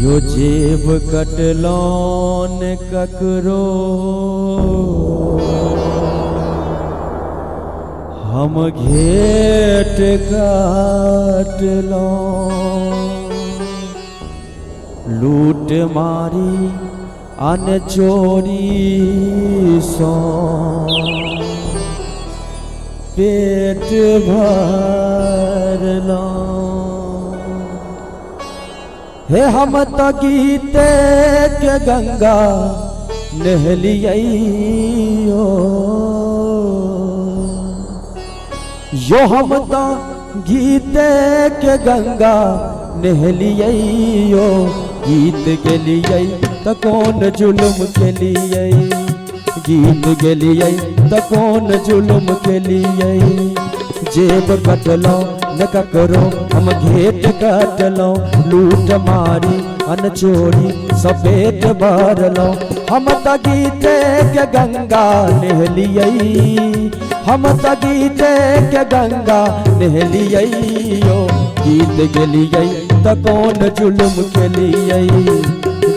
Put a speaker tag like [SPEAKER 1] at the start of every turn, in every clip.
[SPEAKER 1] यो जेब कटलौन ककरो हम घेट काटलौं लूट मारी अन चोरी सो पेट भरलौं। हे हम तो गीते के गंगा नहलियो यो हम तो गीते के गंगा नहलियो गीत गेलिए तो कौन जुल्म के लिए गीत गेलिए तो कौन जुल्म के लिए जेब कटलो न ककरो हम घेट कटलो लूट मारी अन चोरी सफेद भरलो हम त गीते के गंगा नहलिए हम त गीते के गंगा नहलियो गीत गेलिए त कौन जुल्म के लिए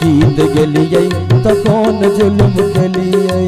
[SPEAKER 1] गीत गेलिए त कौन जुल्म के लिए।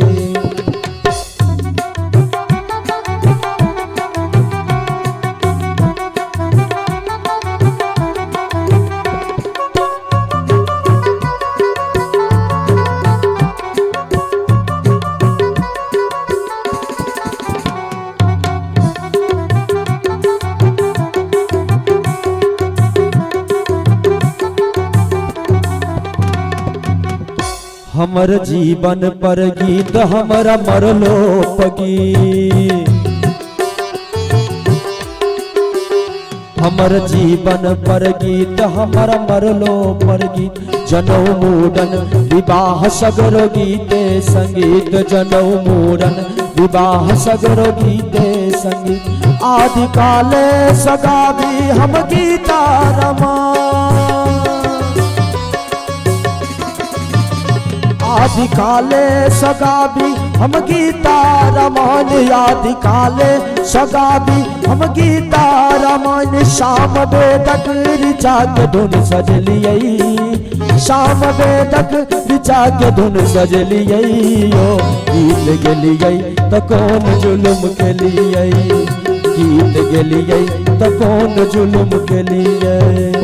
[SPEAKER 1] हमर जीवन पर गीत हमरा मरलो पगी हमर जीवन पर गीत हमरा मरलो पर गीत जनौ मूड़न विवाह सगरो गीते संगीत जनौ मूड़न विवाह सगरो गीते संगीत आदि काले सगा भी हम गीता रमा आदि काले सगा भी हम गीता रमान आदि काले सगा भी हम गीता रमान शाम वेदक ऋचा के धुन सजलिए शाम वेदक ऋचा के धुन सजलिए गीत गेलिए तो कौन जुल्म के लिए गीत गेलिए तो कौन जुल्म के लिए।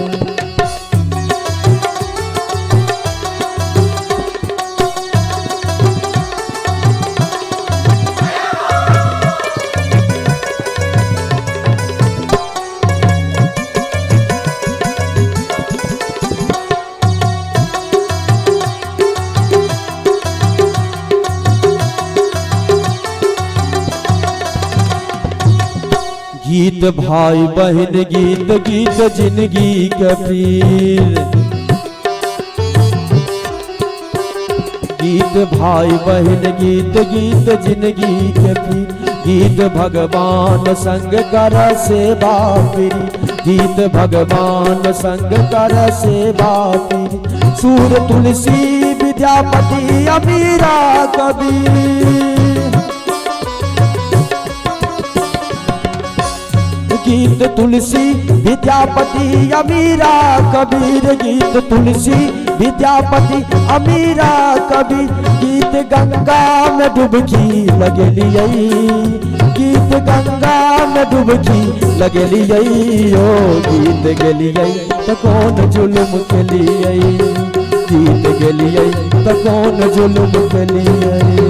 [SPEAKER 1] गीत भाई बहन गीत गीत जिंदगी के पीर गीत भाई बहन गीत गीत जिंदगी के पीर गीत भगवान संग कर सेवा फिरी गीत भगवान संग कर सेवा फिरी सूर तुलसी विद्यापति अमीरा कबीर गीत तुलसी विद्यापति अमीरा कबीर गीत तुलसी विद्यापति अमीरा कबीर गीत गंगा में डुबकी लगलिए गीत गंगा में डुबकी लगलिए गीत गेलिए तो कौन जुल्म के लिए गीत गेलिए तो कौन जुल्म के लिए।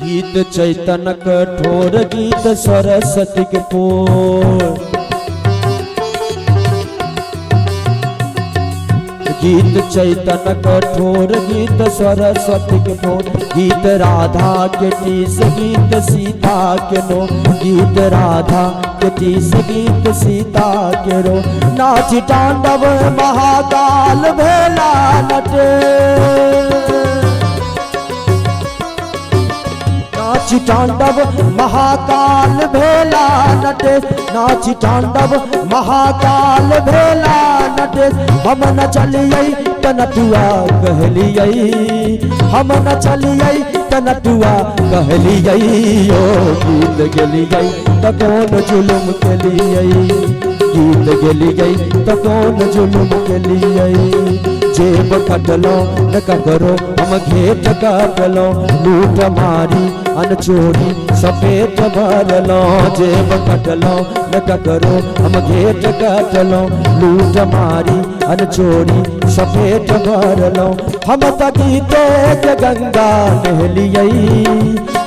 [SPEAKER 1] गीत चैतन्य कठोर गीत सरस्वती के पोर गीत चैतन्य कठोर गीत सरस्वती के पोर गीत राधा के तीस गीत सीता के नो गीत राधा के तीस गीत सीता के रो नाच तांडव महाकाल भेला नटे नाची तांडव महाकाल भेला नटेश, नाची तांडव महाकाल भेला नटेश। हम न चलिए तनटुआ कहलिए, हम न चलिए तनटुआ कहलिए। ओ गीत गेलिए त कौन जुलुम केलिए, गीत गेलिए त कौन जुलुम केलिए। जेब कटलो न ककरो हम घेट काटलो, लूट मारी अन चोरी सपेट भरलो। जेब कटलो न ककरो हम घेट काटलो, लूट मारी अन चोरी सपेट भरलो। हम त गीते के गंगा नहलिए,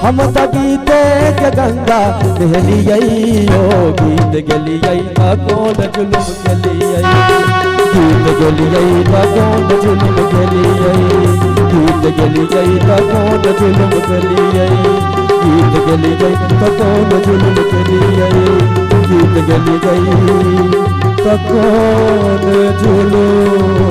[SPEAKER 1] हम त गीते के गंगा नहलिए। ओ गीत गेलिए त कौन जुलुम केलिए, गीत गेलिए त कौन जुलुम केलिए, गीत गेलिए त कौन जुलुम केलिए, गीत गेलिए त कौन जुलुम केलिए, गीत गेलिए त कौन जुलुम